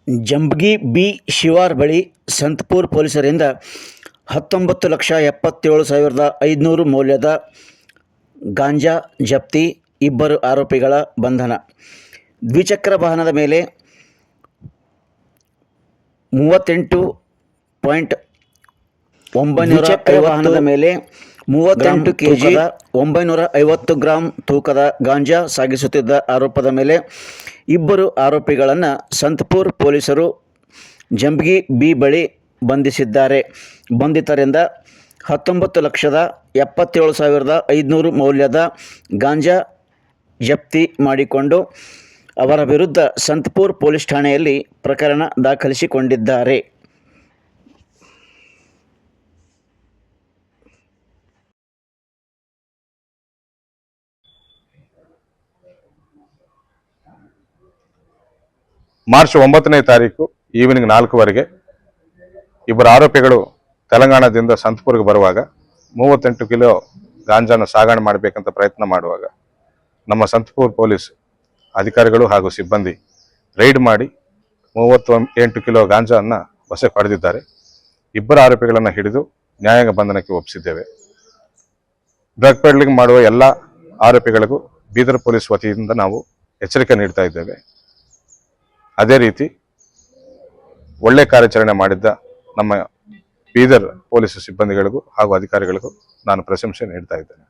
Jambagi B ಶಿವಾರ್ ಬಳಿ ಸಂತಪುರ ಪೊಲೀಸರಿಂದ 19,77,500 ಮೌಲ್ಯದ ಗಾಂಜಾ ಜಪ್ತಿ. ಇಬ್ಬರು ಆರೋಪಿಗಳ ಬಂಧನ. ದ್ವಿಚಕ್ರ ವಾಹನದ ಮೇಲೆ 38 ಕೆಜಿ 950 ಗ್ರಾಂ ತೂಕದ ಗಾಂಜಾ ಸಾಗಿಸುತ್ತಿದ್ದ ಆರೋಪದ ಮೇಲೆ ಇಬ್ಬರು ಆರೋಪಿಗಳನ್ನು ಸಂತಪುರ ಪೊಲೀಸರು ಜಂಬಗಿ ಬಿ ಬಳಿ ಬಂಧಿಸಿದ್ದಾರೆ. ಬಂಧಿತರಿಂದ 19,77,500 ಮೌಲ್ಯದ ಗಾಂಜಾ ಜಪ್ತಿ ಮಾಡಿಕೊಂಡು ಅವರ ವಿರುದ್ಧ ಸಂತಪುರ ಪೊಲೀಸ್ ಠಾಣೆಯಲ್ಲಿ ಪ್ರಕರಣ ದಾಖಲಿಸಿಕೊಂಡಿದ್ದಾರೆ. ಮಾರ್ಚ್ 9ನೇ ತಾರೀಕು ಈವ್ನಿಂಗ್ 4 ಇಬ್ಬರು ಆರೋಪಿಗಳು ತೆಲಂಗಾಣದಿಂದ ಸಂತಪುರ್ಗೆ ಬರುವಾಗ 38 ಕಿಲೋ ಗಾಂಜಾನ ಸಾಗಣೆ ಮಾಡಬೇಕಂತ ಪ್ರಯತ್ನ ಮಾಡುವಾಗ ನಮ್ಮ ಸಂತಪುರ ಪೊಲೀಸ್ ಅಧಿಕಾರಿಗಳು ಹಾಗೂ ಸಿಬ್ಬಂದಿ ರೈಡ್ ಮಾಡಿ 38 ಕಿಲೋ ಗಾಂಜಾನ ವಶಕ್ಕೆ ಪಡೆದಿದ್ದಾರೆ. ಇಬ್ಬರು ಆರೋಪಿಗಳನ್ನು ಹಿಡಿದು ನ್ಯಾಯಾಂಗ ಬಂಧನಕ್ಕೆ ಒಪ್ಪಿಸಿದ್ದೇವೆ. ಡ್ರಗ್ ಪೆಡ್ಲಿಂಗ್ ಮಾಡುವ ಎಲ್ಲ ಆರೋಪಿಗಳಿಗೂ ಬೀದರ್ ಪೊಲೀಸ್ ವತಿಯಿಂದ ನಾವು ಎಚ್ಚರಿಕೆ ನೀಡ್ತಾ ಇದ್ದೇವೆ. ಅದೇ ರೀತಿ ಒಳ್ಳೆ ಕಾರ್ಯಾಚರಣೆ ಮಾಡಿದ್ದ ನಮ್ಮ ಬೀದರ್ ಪೊಲೀಸ್ ಸಿಬ್ಬಂದಿಗಳಿಗೂ ಹಾಗೂ ಅಧಿಕಾರಿಗಳಿಗೂ ನಾನು ಪ್ರಶಂಸೆ ನೀಡ್ತಾ ಇದ್ದೇನೆ.